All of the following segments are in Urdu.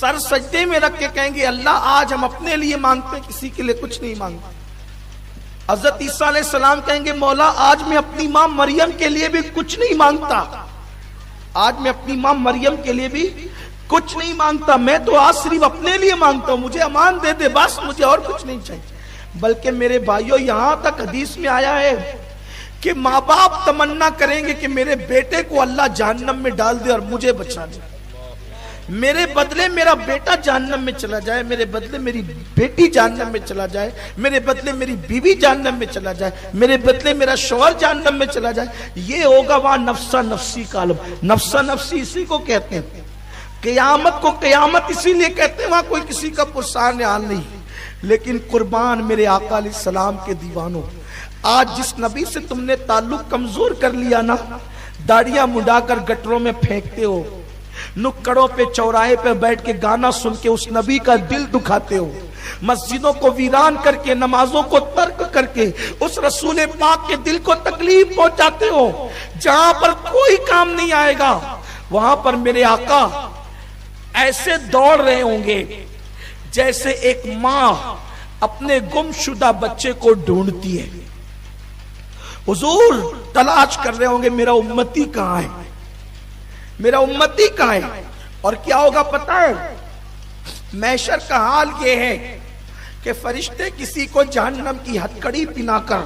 سر سجدے میں رکھ کے کہیں گے اللہ آج ہم اپنے لیے مانگتے ہیں، کسی کے لیے کچھ نہیں مانگتے۔ حضرت عیسیٰ علیہ السلام کہیں گے مولا آج میں اپنی ماں مریم کے لیے بھی کچھ نہیں مانگتا، آج میں اپنی ماں مریم کے لیے بھی کچھ نہیں مانگتا، میں تو آج صرف اپنے لیے مانگتا ہوں، مجھے امان دے دے بس، مجھے اور کچھ نہیں چاہیے۔ بلکہ میرے بھائیوں یہاں تک حدیث میں آیا ہے کہ ماں باپ تمنا کریں گے کہ میرے بیٹے کو اللہ جہنم میں ڈال دے اور مجھے بچا دے، میرے بدلے میرا بیٹا جہنم میں چلا جائے، میرے بدلے میری بیٹی جہنم میں چلا جائے، میرے بدلے میری بیوی جہنم میں چلا جائے، میرے بدلے میرا شوہر جہنم میں چلا جائے۔ یہ ہوگا وہاں نفسا نفسی کا عالم۔ نفسا نفسی اسی کو کہتے ہیں، قیامت کو قیامت اسی لیے کہتے ہیں، وہاں کوئی کسی کا پرسان حال نہیں۔ لیکن قربان میرے آقا علیہ السلام کے دیوانوں، آج جس نبی سے تم نے تعلق کمزور کر لیا نا، داڑیاں مڈا کر گٹروں میں پھینکتے ہو، نکڑوں پہ چوراہے پہ بیٹھ کے گانا سن کے اس نبی کا دل دکھاتے ہو، مسجدوں کو ویران کر کے نمازوں کو ترک کر کے اس رسول پاک کے دل کو تکلیف پہنچاتے ہو، جہاں پر کوئی کام نہیں آئے گا وہاں پر میرے آقا ایسے دوڑ رہے ہوں گے جیسے ایک ماں اپنے گم شدہ بچے کو ڈھونڈتی ہے۔ حضور تلاش کر رہے ہوں گے میرا امتی کہاں ہے، میرا امتی کہاں ہے۔ اور کیا ہوگا پتہ ہے، محشر کا حال یہ ہے کہ فرشتے کسی کو جہنم کی ہتکڑی پہنا کر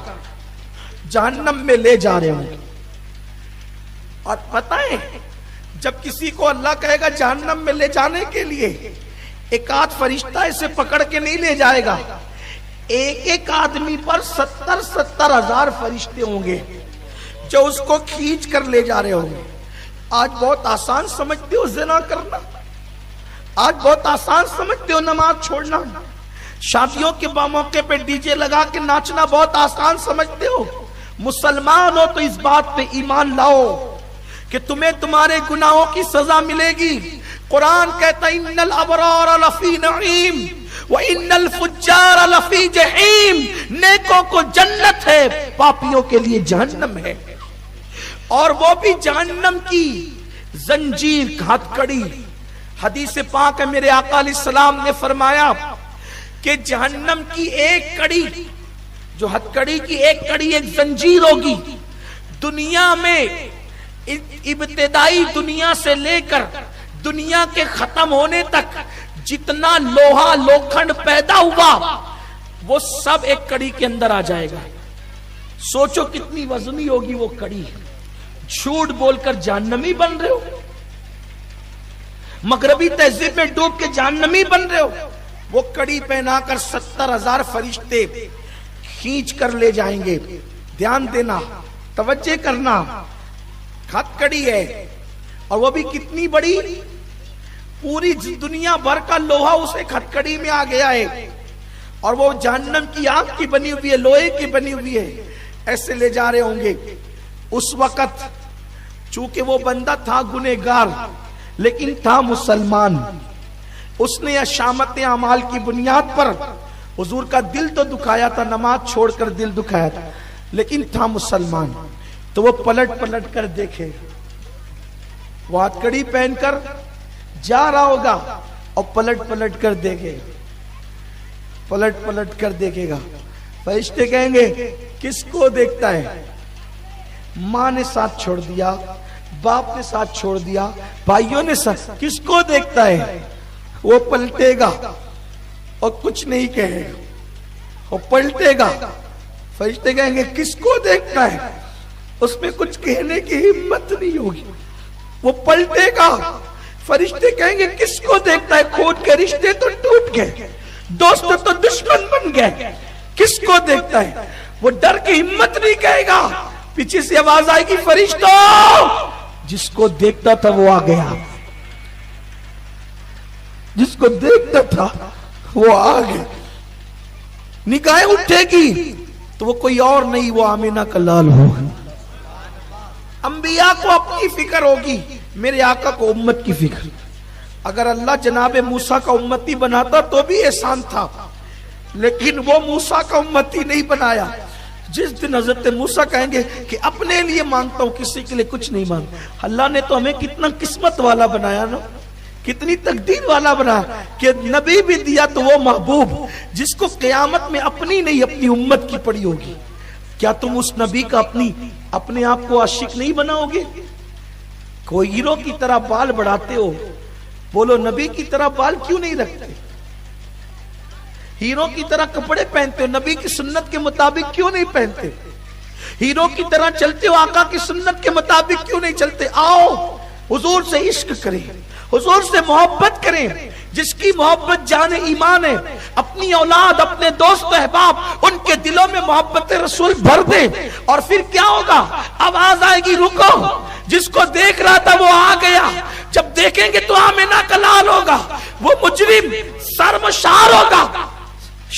جہنم میں لے جا رہے ہوں گے۔ اور پتہ ہے جب کسی کو اللہ کہے گا جہنم میں لے جانے کے لیے، ایک آدھ فرشتہ اسے پکڑ کے نہیں لے جائے گا، ایک ایک آدمی پر 70 ہزار فرشتے ہوں گے جو اس کو کھینچ کر لے جا رہے ہوں گے۔ آج بہت آسان سمجھتے ہو زنا کرنا، آج بہت آسان سمجھتے ہو نماز چھوڑنا، شادیوں کے موقع پہ ڈی جے لگا کے ناچنا بہت آسان سمجھتے ہو۔ مسلمان ہو تو اس بات پہ ایمان لاؤ کہ تمہیں تمہارے گناہوں کی سزا ملے گی۔ قرآن کہتا ہے ان الابرار لفی نعیم وان الفجار لفی جحیم، نیکوں کو جنت ہے، پاپیوں کے لیے جہنم ہے، اور وہ بھی جہنم کی زنجیر ہتکڑی۔ حدیث پاک ہے میرے آقا علیہ السلام نے فرمایا کہ جہنم کی ایک کڑی، جو ہتکڑی کی ایک کڑی ایک زنجیر ہوگی، دنیا میں ابتدائی دنیا سے لے کر دنیا کے ختم ہونے تک جتنا لوہا لوکھنڈ پیدا ہوا وہ سب ایک کڑی کے اندر آ جائے گا۔ سوچو کتنی وزنی ہوگی وہ کڑی۔ جھوٹ بول کر جہنمی بن رہے ہو، مغربی تہذیب میں ڈوب کے جہنمی بن رہے ہو، وہ کڑی پہنا کر 70 ہزار فرشتے کھینچ کر لے جائیں گے۔ دھیان دینا، توجہ کرنا، ہتکڑی ہے، اور وہ بھی کتنی بڑی، پوری دنیا بھر کا لوہا اس ایک ہتکڑی میں آ گیا ہے، اور وہ جہنم کی آگ کی بنی ہوئی ہے، لوہے کی بنی ہوئی ہے، ایسے لے جا رہے ہوں گے۔ اس وقت چونکہ وہ بندہ تھا گنہگار لیکن تھا مسلمان، اس نے شامت اعمال کی بنیاد پر حضور کا دل تو دکھایا تھا، نماز چھوڑ کر دل دکھایا تھا، لیکن تھا مسلمان۔ تو وہ پلٹ پلٹ کر دیکھے، وہ ہتکڑی پہن کر جا رہا ہوگا اور پلٹ پلٹ کر دیکھے، پلٹ پلٹ کر دیکھے گا۔ فرشتے کہیں گے کس کو دیکھتا ہے؟ ماں نے ساتھ چھوڑ دیا، باپ نے ساتھ چھوڑ دیا، بھائیوں نے ساتھ، کس کو دیکھتا ہے؟ وہ پلٹے گا اور کچھ نہیں کہے گا، وہ پلٹے گا۔ فرشتے کہیں گے کس کو دیکھتا ہے؟ اس میں کچھ کہنے کی ہمت نہیں ہوگی، وہ پلٹے گا۔ فرشتے کہیں گے کس کو دیکھتا ہے؟ خون کے رشتے تو ٹوٹ گئے، دوست تو دشمن بن گئے، کس کو دیکھتا ہے؟ وہ ڈر کی ہمت نہیں کہے گا، پیچھے سے آواز آئے گی فرشتوں، جس کو دیکھتا تھا وہ آ گیا، جس کو دیکھتا تھا وہ آ گیا۔ نگاہیں اٹھے گی تو وہ کوئی اور نہیں، وہ آمینہ کا لال ہوگا۔ انبیاء کو اپنی فکر ہوگی، میرے آقا کو امت کی فکر۔ اگر اللہ جناب موسیٰ کا امتی بناتا تو بھی احسان تھا، لیکن وہ موسیٰ کا امتی نہیں بنایا۔ جس دن حضرت موسیٰ کہیں گے کہ اپنے لیے مانگتا ہوں، کسی کے لیے کچھ نہیں مانگتا، اللہ نے تو ہمیں کتنا قسمت والا بنایا نا کتنی تقدیر والا بنا کہ نبی بھی دیا تو وہ محبوب جس کو قیامت میں اپنی نہیں اپنی امت کی پڑی ہوگی. کیا تم اس نبی کا اپنے آپ کو عاشق نہیں بناؤ گے؟ کوئی ہیرو کی طرح بال بڑھاتے ہو، بولو نبی کی طرح بال کیوں نہیں رکھتے؟ ہیرو کی طرح کپڑے پہنتے ہو، نبی کی سنت کے مطابق کیوں نہیں پہنتے؟ ہیرو کی طرح چلتے ہو، آقا کی سنت کے مطابق کیوں نہیں چلتے؟ آؤ حضور سے عشق کریں، حضور سے محبت کریں. جس کی محبت جان ایمان ہے، اپنی اولاد، اپنے دوست احباب، ان کے دلوں میں محبت رسول بھر دے. اور پھر کیا ہوگا؟ آواز آئے گی رکو. جس کو دیکھ رہا تھا وہ آ گیا. جب دیکھیں گے تو آمینہ کا لال ہوگا، وہ مجرم شرمسار ہوگا،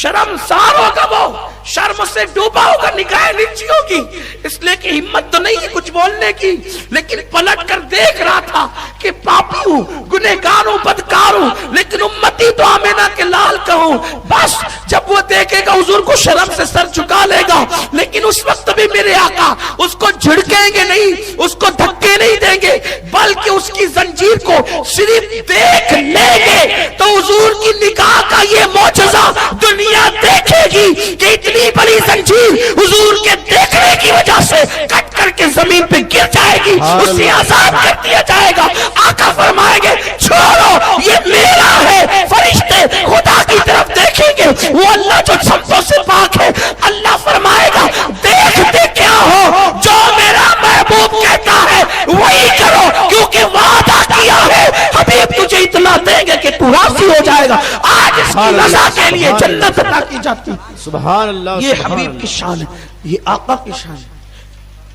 شرمسار ہوگا، وہ شرم سے ڈوبا ہوگا، نگاہیں نیچی ہوگی. اس لیے کہ ہمت تو نہیں ہے کچھ بولنے کی، لیکن پلٹ کر دیکھ رہا تھا کہ پاپی ہوں، گنہگار ہوں، بدکار ہوں، لیکن امتی تو آمینہ کے لال کا ہوں. بس جب وہ دیکھے گا حضور کو شرم سے سر جھکا لے گا. لیکن اس وقت بھی میرے آقا اس کو جھڑکیں گے نہیں، اس کو دھکے نہیں دیں گے، بلکہ اس کی زنجیر کو صرف دیکھ لیں گے تو حضور کی نگاہ کا یہ معجزہ دنیا دیکھے گی کہ اتنی بڑی زنجیر حضور کے دیکھنے کی وجہ سے کٹ کر کے زمین پہ گر جائے گی، اسے آزاد کر دیا جائے گا. آقا فرمائیں گے چھوڑو یہ میرا ہے. فرشتے خدا کی طرف دیکھیں گے، وہ اللہ جو سبوں سے پاک ہے. اللہ فرمائے گا دیکھتے کیا ہو؟ جو میرا محبوب کہتا ہے وہی کرو، کیونکہ وعدہ کیا ہے حبیب تجھے اتنا دیں گے کہ تو راضی ہو جائے گا. آج اس کی رضا کے لیے جنت عطا کی جاتی. سبحان اللہ. یہ حبیب کی شان ہے، یہ آقا کی شان ہے.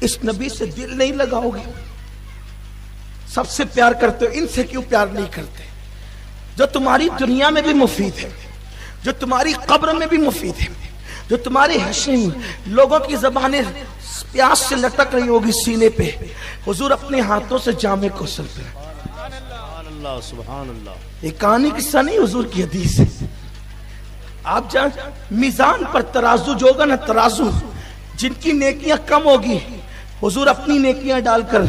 اس نبی سے دل نہیں لگاؤ گے؟ سب سے پیار کرتے ہو، ان سے کیوں پیار نہیں کرتے؟ جو تمہاری دنیا میں بھی مفید ہے، جو تمہاری قبر میں بھی مفید ہے، جو تمہاری حشر لوگوں کی زبانیں پیاس سے لٹک رہی ہوگی سینے پہ، حضور اپنے ہاتھوں سے جامع کوثر پہ. سبحان اللہ. یہ کہانی قصہ نہیں، حضور کی حدیث ہے. آپ جان میزان پر ترازو جو ہوگا نا، ترازو جن کی نیکیاں کم ہوگی، حضور اپنی نیکیاں ڈال کر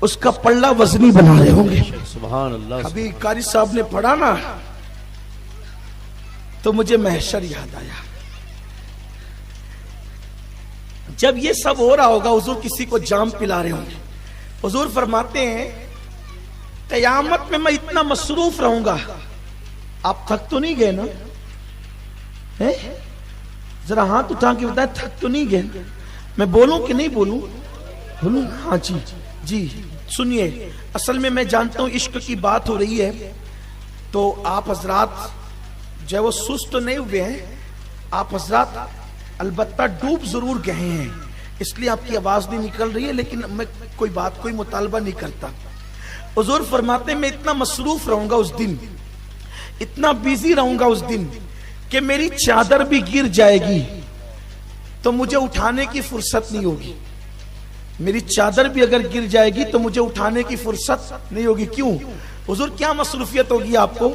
اس کا پلڑا وزنی بنا رہے ہوں گے. سبحان اللہ. ابھی قاری صاحب نے پڑھا نا تو مجھے محشر یاد آیا. جب یہ سب ہو رہا ہوگا، حضور کسی کو جام پلا رہے ہوں گے. حضور فرماتے ہیں قیامت میں اتنا مصروف رہوں گا. آپ تھک تو نہیں گئے نا؟ ذرا ہاتھ اٹھا کے بتائیں تھک تو نہیں گئے؟ میں بولوں کہ نہیں بولوں؟ بولوں؟ ہاں جی جی. سنیے، اصل میں جانتا ہوں عشق کی بات ہو رہی ہے تو آپ حضرات جو وہ سست تو نہیں ہوئے ہیں. آپ حضرات البتہ ڈوب ضرور گئے ہیں، اس لیے آپ کی آواز نہیں نکل رہی ہے، لیکن میں کوئی مطالبہ نہیں کرتا. حضور فرماتے ہیں میں اتنا مصروف رہوں گا اس دن، اتنا بیزی رہوں گا اس دن کہ میری چادر بھی گر جائے گی تو مجھے اٹھانے کی فرصت نہیں ہوگی. میری چادر بھی اگر گر جائے گی تو مجھے اٹھانے کی فرصت نہیں ہوگی. کیوں؟ حضور کیا مصروفیت ہوگی آپ کو؟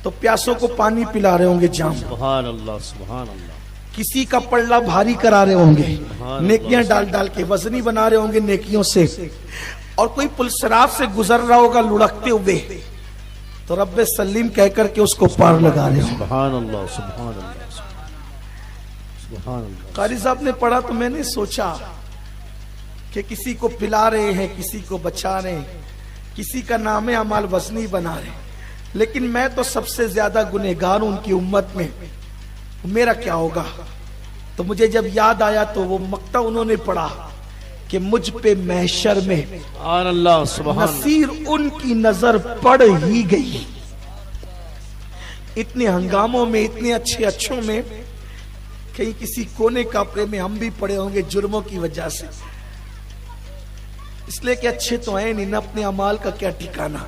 تو پیاسوں کو پانی پلا رہے ہوں گے جام. سبحان اللہ. سبحان اللہ. کسی کا پلڑا بھاری کرا رہے ہوں گے، نیکیاں ڈال ڈال کے وزنی بنا رہے ہوں گے نیکیوں سے. اور کوئی پلسرات سے گزر رہا ہوگا لڑکتے ہوئے تو رب سلیم کہہ کر کے اس کو پار لگا رہے ہوں. سبحان اللہ. سبحان اللہ. سبحان اللہ. قاری صاحب نے پڑھا تو میں نے سوچا کہ کسی کو پلا رہے ہیں، کسی کو بچا رہے ہیں، کسی کا نام اعمال وزنی بنا رہے ہیں، لیکن میں تو سب سے زیادہ گنہگار ہوں ان کی امت میں، میرا کیا ہوگا؟ تو مجھے جب یاد آیا تو وہ مقطع انہوں نے پڑھا کہ مجھ پہ محشر میں سبحان اللہ. سبحان اللہ. نصیر ان کی نظر پڑ ہی گئی. اتنے ہنگاموں میں، اتنے اچھوں میں، کہیں کسی کونے کپڑے میں ہم بھی پڑے ہوں گے جرموں کی وجہ سے. اس لیے کہ اچھے تو ہیں نہیں، نہ اپنے اعمال کا کیا ٹھکانہ.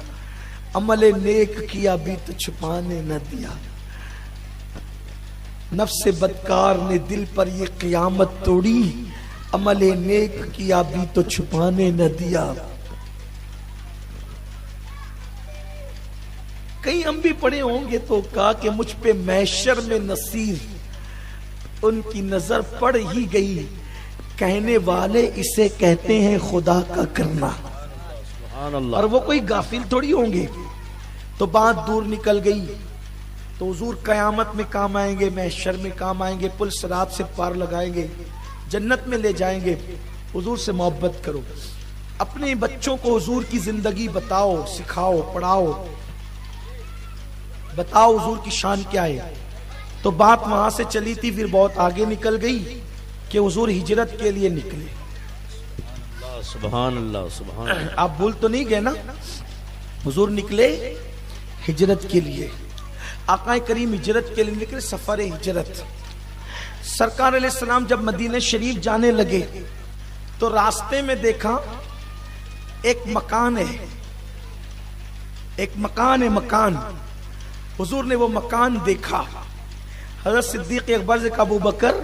عمل نیک کیا بھی تو چھپانے نہ دیا، نفس بدکار نے دل پر یہ قیامت توڑی، عمل نیک کیا بھی تو چھپانے نہ دیا. کہیں ہم بھی پڑے ہوں گے تو کہا کہ مجھ پہ محشر میں نصیر ان کی نظر پڑ ہی گئی، کہنے والے اسے کہتے ہیں خدا کا کرنا. سبحان اللہ. اور وہ کوئی غافل تھوڑی ہوں گے، تو بات دور نکل گئی. تو حضور قیامت میں کام آئیں گے, محشر میں کام آئیں گے, پل صراط سے پار لگائیں گے, جنت میں لے جائیں گے. حضور سے محبت کرو, اپنے بچوں کو حضور کی زندگی بتاؤ, سکھاؤ, پڑھاؤ, بتاؤ حضور کی شان کیا ہے. تو بات وہاں سے چلی تھی, پھر بہت آگے نکل گئی کہ حضور ہجرت کے لیے نکلے. سبحان اللہ, سبحان اللہ. آپ بھول تو نہیں گئے نا, حضور نکلے ہجرت کے لیے. آقا کریم ہجرت کے لیے نکلے, سفر ہجرت. سرکار علیہ السلام جب مدینہ شریف جانے لگے تو راستے میں دیکھا ایک مکان ہے, ایک مکان ہے, مکان. حضور نے وہ مکان دیکھا. حضرت صدیق اکبر سے کہا, ابو بکر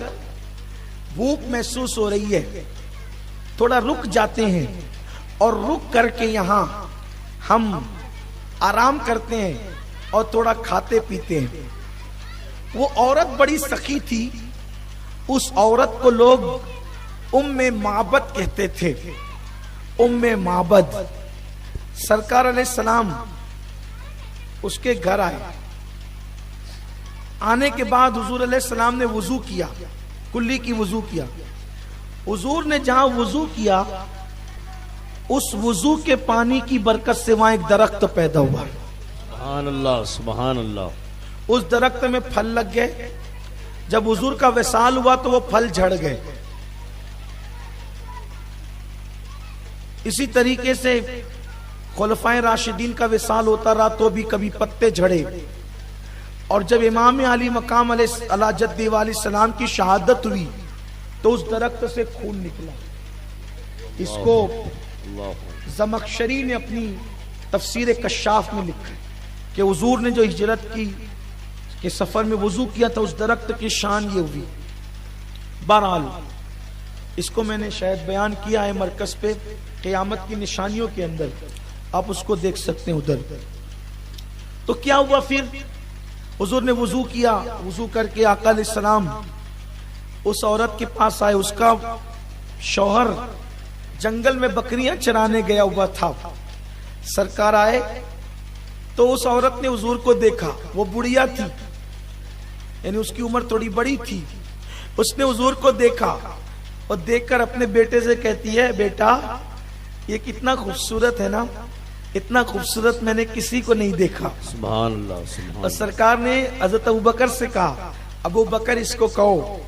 بھوک محسوس ہو رہی ہے, تھوڑا رک جاتے ہیں اور رک کر کے یہاں ہم آرام کرتے ہیں اور تھوڑا کھاتے پیتے ہیں. وہ عورت بڑی سخی تھی, اس عورت کو لوگ ام معبد کہتے تھے, ام معبد. سرکار علیہ السلام اس کے گھر آئے. آنے کے بعد حضور علیہ السلام نے وضو کیا, کلی کی وضو کیا. حضور نے جہاں وضو کیا اس وضو کے پانی کی برکت سے وہاں ایک درخت پیدا ہوا. سبحان اللہ, سبحان اللہ. اس درخت میں پھل لگ گئے. جب حضور کا وصال ہوا تو وہ پھل جھڑ گئے. اسی طریقے سے خلفائے راشدین کا وصال ہوتا رہا تو بھی کبھی پتے جھڑے. اور جب امام علی مقام علیہ جد علیہ السلام کی شہادت ہوئی تو اس درخت سے خون نکلا. اس کو زمخشری نے اپنی تفسیر کشاف میں لکھا کہ حضور نے جو ہجرت کی کہ سفر میں وضو کیا تھا اس درخت کی شان یہ ہوئی. بہرحال اس کو میں نے شاید بیان کیا ہے مرکز پہ, قیامت کی نشانیوں کے اندر, آپ اس کو دیکھ سکتے ہیں ادھر. تو کیا ہوا پھر؟ حضور نے وضو کیا, وضو کر کے آقا علیہ السلام اس عورت کے پاس آئے. اس کا شوہر جنگل میں بکریاں چرانے گیا ہوا تھا. سرکار آئے تو اس عورت نے حضور کو دیکھا. وہ بڑھیا تھی, یعنی اس کی عمر تھوڑی بڑی تھی. اس نے حضور کو دیکھا اور دیکھ کر اپنے بیٹے سے کہتی ہے, بیٹا یہ کتنا خوبصورت ہے نا, اتنا خوبصورت میں نے کسی کو نہیں دیکھا. سبحان اللہ, سبحان اور سرکار نے حضرت ابو بکر سے کہا, ابو بکر اس کو کہو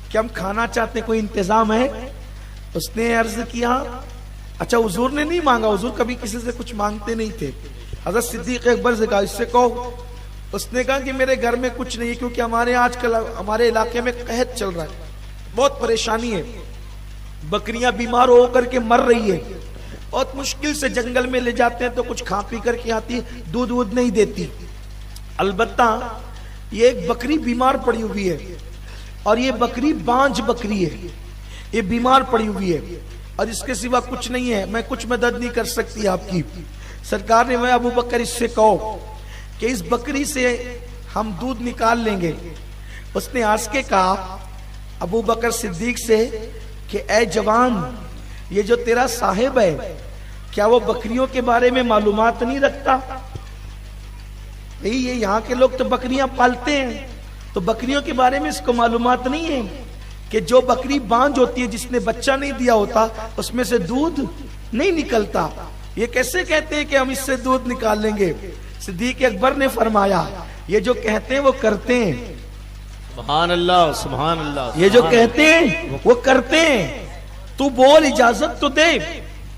کہ ہم کھانا چاہتے ہیں, کوئی انتظام ہے؟ اس نے عرض کیا, اچھا حضور نے نہیں مانگا, حضور کبھی کسی سے کچھ مانگتے نہیں تھے. حضرت صدیق اکبر سے کہا, اس سے کہو. اس نے کہا کہ میرے گھر میں کچھ نہیں ہے, کیونکہ ہمارے آج کل ہمارے علاقے میں قحط چل رہا ہے, بہت پریشانی ہے, بکریاں بیمار ہو کر کے مر رہی ہے, بہت مشکل سے جنگل میں لے جاتے ہیں تو کچھ کھا پی کر کے آتی, دودھ وودھ نہیں دیتی. البتہ یہ ایک بکری بیمار پڑی ہوئی ہے, اور یہ بکری بانج بکری ہے, یہ بیمار پڑی ہوئی ہے, اور اس کے سوا کچھ نہیں ہے, میں کچھ مدد نہیں کر سکتی آپ کی. سرکار نے, میں ابو بکر اس سے کہو کہ اس بکری سے ہم دودھ نکال لیں گے. اس نے ہنس کے کہا ابو بکر صدیق سے کہ اے جوان, یہ جو تیرا صاحب ہے کیا وہ بکریوں کے بارے میں معلومات نہیں رکھتا؟ یہ یہاں کے لوگ تو بکریاں پالتے ہیں, تو بکریوں کے بارے میں اس کو معلومات نہیں ہے کہ جو بکری بانج ہوتی ہے, جس نے بچہ نہیں دیا ہوتا, اس میں سے دودھ نہیں نکلتا. یہ کیسے کہتے ہیں کہ ہم اس سے دودھ نکال لیں گے؟ صدیق اکبر نے فرمایا, یہ جو کہتے ہیں وہ کرتے ہیں. سبحان اللہ, سبحان اللہ. یہ جو کہتے ہیں وہ کرتے ہیں, تو بول اجازت تو دے,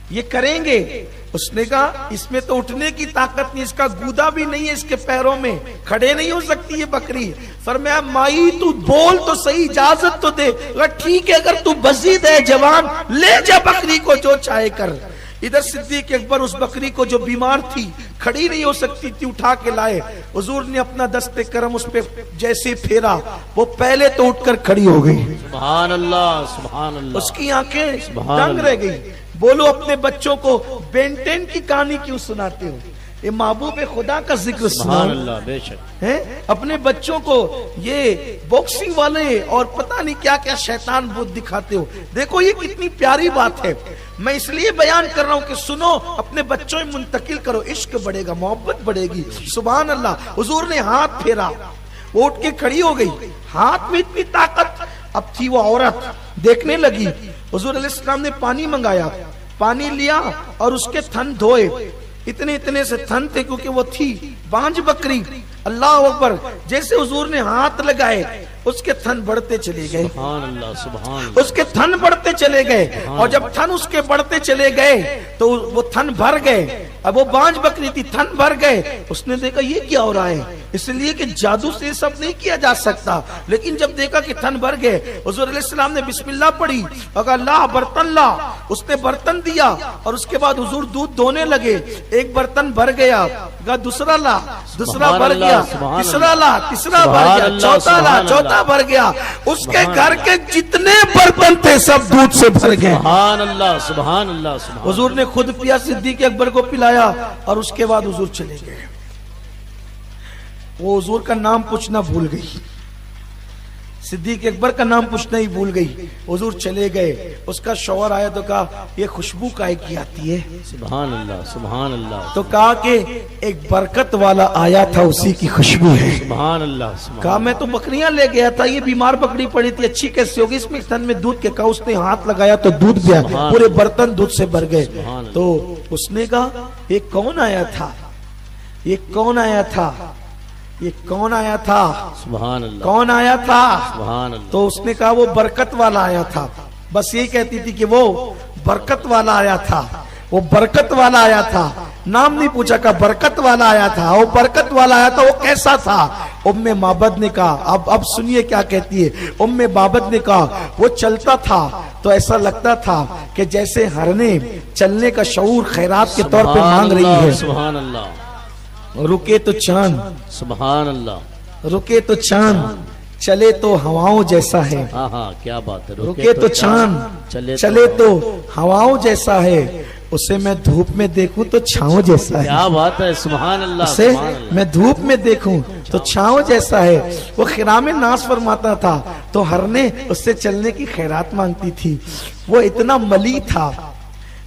یہ کریں گے. اس نے کہا اس میں تو اٹھنے کی طاقت نہیں, اس کا گودا بھی نہیں ہے, اس کے پیروں میں کھڑے نہیں ہو سکتی یہ بکری. فرمایا مائی تو بول تو صحیح, اجازت تو دے. ٹھیک ہے, اگر تو بزید ہے جوان, لے جا بکری کو, جو چاہے کر. ادھر صدیق اکبر اس بکری کو جو بیمار تھی, کھڑی نہیں ہو سکتی تھی, اٹھا کے لائے. حضور نے اپنا دست کرم اس پہ جیسے پھیرا, وہ پہلے تو اٹھ کر کھڑی ہو گئی. سبحان اللہ, سبحان اللہ. اس کی آنکھیں دنگ رہ گئی. بولو اپنے بچوں کو بینٹین کی کہانی کیوں سناتے ہو؟ یہ محبوب خدا کا ذکر سبحان سنو اللہ بے شک ہیں اپنے بچوں کو یہ باکسنگ والے اور پتہ نہیں کیا کیا شیطان بت دکھاتے ہو. دیکھو یہ کتنی پیاری بات ہے. میں اس لیے بیان کر رہا ہوں کہ سنو اپنے بچوں میں منتقل کرو, عشق بڑھے گا, محبت بڑھے گی. سبحان اللہ. حضور نے ہاتھ پھیرا, وہ اٹھ کے کھڑی ہو گئی, ہاتھ میں اتنی طاقت. اب تھی وہ عورت, دیکھنے لگی. حضور علیہ السلام نے پانی منگایا, پانی لیا اور اس کے تھن دھوئے. اتنے سے تھن تھے کیونکہ وہ تھی بانج بکری. اللہ اکبر. جیسے حضور نے ہاتھ لگائے اس کے تھن بڑھتے چلے گئے, سبحان اللہ سبحان اللہ اس کے تھن بڑھتے چلے گئے. اور جب تھن اس کے بڑھتے چلے گئے تو وہ تھن بھر گئے. اب وہ بانج بکری تھی, تھن بھر گئے. اس نے دیکھا یہ کیا ہو رہا ہے, اس لیے کہ جادو سے یہ سب نہیں کیا جا سکتا. لیکن جب دیکھا کہ تھن بھر گئے, حضور علیہ السلام نے بسم اللہ پڑھی اور کہا اللہ برتن لا. اس نے برتن دیا اور اس کے بعد حضور دودھ دھونے لگے. ایک برتن بھر گیا, کہا دوسرا لا, دوسرا بھر گیا, تیسرا لا, تیسرا بھر گیا, چوتھا لا, چوتھا بھر گیا. اس کے گھر کے جتنے برتن تھے سب دودھ سے بھر گئے. سبحان اللہ سبحان اللہ سبحان. حضور نے خود پیا, صدیق اکبر کو پلایا اور اس کے بعد حضور چلے گئے. وہ حضور کا نام پوچھنا بھول گئی, صدیق اکبر کا نام پوچھنا ہی بھول گئی. حضور چلے گئے. اس کا شوہر آیا تو کہا یہ خوشبو کائے کی آتی ہے؟ سبحان اللہ سبحان اللہ. تو کہا کہ ایک برکت والا آیا تھا اسی کی خوشبو ہے. سبحان اللہ سبحان. کہا میں تو بکریاں لے گیا تھا, یہ بیمار بکری پڑی تھی, اچھی کیسے ہوگی, اس میں تھن میں دودھ کے. کہا اس نے ہاتھ لگایا تو دودھ گیا, پورے برتن دودھ سے بھر گئے. تو اس نے کہا یہ کون آیا تھا, یہ کون آیا تھا, یہ کون آیا تھا, سبحان اللہ کون آیا تھا؟ سبحان اللہ. تو اس نے کہا وہ برکت والا آیا تھا. بس یہی کہتی تھی کہ وہ برکت والا آیا تھا, وہ برکت والا آیا تھا. نام نہیں پوچھا, کہا برکت والا آیا تھا. وہ برکت والا آیا تھا, وہ کیسا تھا؟ ام معبد نے کہا, اب سنیے کیا کہتی ہے. ام معبد نے کہا وہ چلتا تھا تو ایسا لگتا تھا کہ جیسے ہرنے چلنے کا شعور خیرات کے طور پہ مانگ رہی ہے. سبحان اللہ. رکے تو چاند, سبحان اللہ. رکے تو چاند, چلے تو ہواؤں جیسا ہے. ہاں ہاں کیا بات ہے. رکے تو چاند, چلے تو ہواؤں جیسا ہے. اسے میں دھوپ میں دیکھوں تو چھاؤں جیسا ہے. کیا بات ہے. سبحان اللہ. اسے میں دھوپ میں دیکھوں تو چھاؤں جیسا ہے. وہ خرام ناز فرماتا تھا تو ہرنے اس سے چلنے کی خیرات مانگتی تھی. وہ اتنا ملی تھا,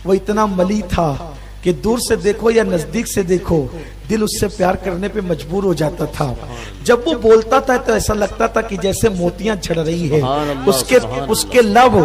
وہ اتنا ملی تھا کہ دور سے دیکھو یا نزدیک سے دیکھو دل اس سے پیار کرنے پہ مجبور ہو جاتا تھا. جب وہ بولتا تھا تو ایسا لگتا تھا کہ جیسے موتیاں جھڑ رہی ہے. اس کے لب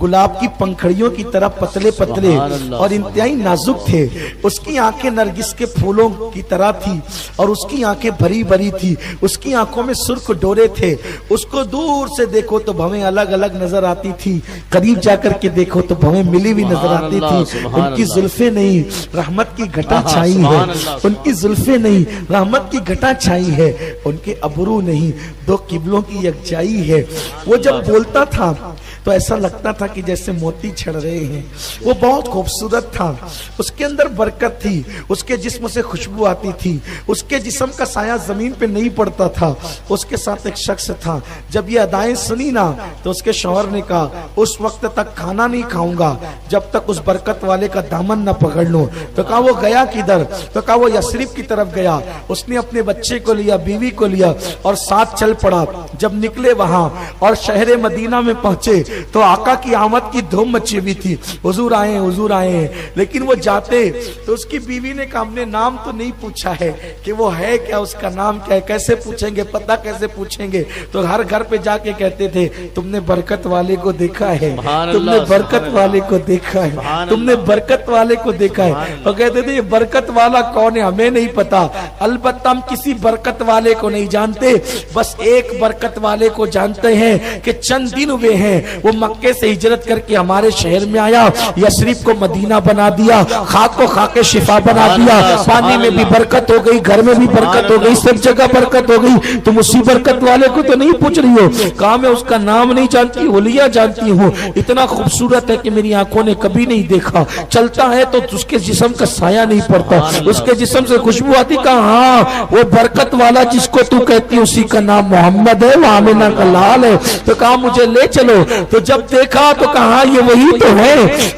گلاب کی پنکھڑیوں کی طرح پتلے پتلے اور انتہائی نازک تھے. اس کی آنکھیں نرگس کے پھولوں کی طرح تھی اور اس کی آنکھیں بھری بھری تھی. اس کی آنکھوں میں سرخ ڈورے تھے. اس کو دور سے دیکھو تو بھویں الگ الگ نظر آتی تھی, قریب جا کر کے دیکھو تو بھویں ملی ہوئی نظر آتی تھی. ان کی زلفیں نہیں رحمت کی گھٹا چھائی ہے, ان کی زلفیں نہیں رحمت کی گھٹا چھائی ہے, ان کے ابرو نہیں دو قبلوں کی یکجائی ہے. وہ جب بولتا تھا تو ایسا لگتا تھا کہ جیسے موتی چھڑ رہے ہیں. وہ بہت خوبصورت تھا, اس کے اندر برکت تھی, اس کے جسم سے خوشبو آتی تھی, اس کے جسم کا سایہ زمین پہ نہیں پڑتا تھا. اس کے ساتھ ایک شخص تھا, جب یہ ادائیں سنی نا تو اس کے شوہر نے کہا اس وقت تک کھانا نہیں کھاؤں گا جب تک اس برکت والے کا دامن نہ پکڑ لوں. تو کہا وہ گیا کدھر؟ تو کہا وہ یثرب کی طرف گیا. اس نے اپنے بچے کو لیا, بیوی کو لیا اور ساتھ چل پڑا. جب نکلے وہاں اور شہر مدینہ میں پہنچے تو آقا کی آمد کی دھوم مچی ہوئی تھی. حضور آئے, حضور آئے ہیں. لیکن وہ جاتے تو اس کی بیوی نے کہا ہم نے نام تو نہیں پوچھا ہے کہ وہ ہے کیا, اس کا نام کیا ہے, کیسے پوچھیں گے, پتہ کیسے پوچھیں گے. تو ہر گھر پہ جا کے کہتے تھے تم نے برکت والے کو دیکھا ہے, تم نے برکت والے کو دیکھا ہے, تم نے برکت والے کو دیکھا ہے. وہ کہتے تھے یہ برکت والا کون ہے ہمیں نہیں پتا, البتہ ہم کسی برکت والے کو نہیں جانتے, بس ایک برکت والے کو جانتے ہیں کہ چند دن ہوئے ہیں وہ مکے سے ہجرت کر کے ہمارے شہر میں آیا, یثرب کو مدینہ بنا دیا, خاک کو خاک شفا بنا دیا. پانی میں بھی برکت ہو گئی, گھر میں بھی برکت ہو گئی, سب جگہ برکت ہو گئی. تم اسی برکت والے کو تو نہیں پوچھ رہی ہو. کہا میں اس کا نام نہیں جانتی, حلیہ جانتی ہوں, اتنا خوبصورت ہے کہ میری آنکھوں نے کبھی نہیں دیکھا. چلتا ہے تو اس کے جسم کا سایہ نہیں پڑتا, اس کے جسم سے خوشبو آتی. کہا ہاں وہ برکت والا جس کو تو کہتی اسی کا نام محمد ہے, وہ آمنہ کا لال ہے. تو کہا مجھے لے چلو. تو جب دیکھا تو کہا یہ وہی تو ہے.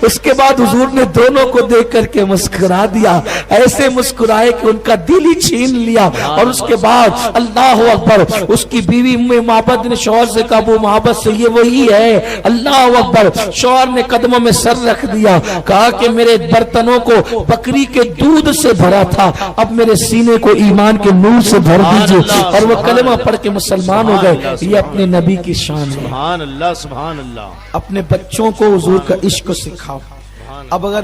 اس کے بعد حضور نے دونوں کو دیکھ کر کے مسکرا دیا, ایسے مسکرائے کہ ان کا دل ہی چھین لیا. اور اس کے بعد اللہ اکبر, اس کی بیوی ام معبد نے شوہر سے کہا ابو معبد سے یہ وہی ہے. اللہ اکبر, شوہر نے قدموں میں سر رکھ دیا, کہا کہ میرے برتنوں کو بکری کے دودھ سے بھرا تھا, اب میرے سینے کو ایمان کے نور سے بھر دیجئے. اور وہ کلمہ پڑھ کے مسلمان ہو گئے. یہ اپنے نبی کی شان ہے. سبحان اللہ, سبحان اللہ. اپنے بچوں کو حضور کا عشق سکھاؤ. اب اگر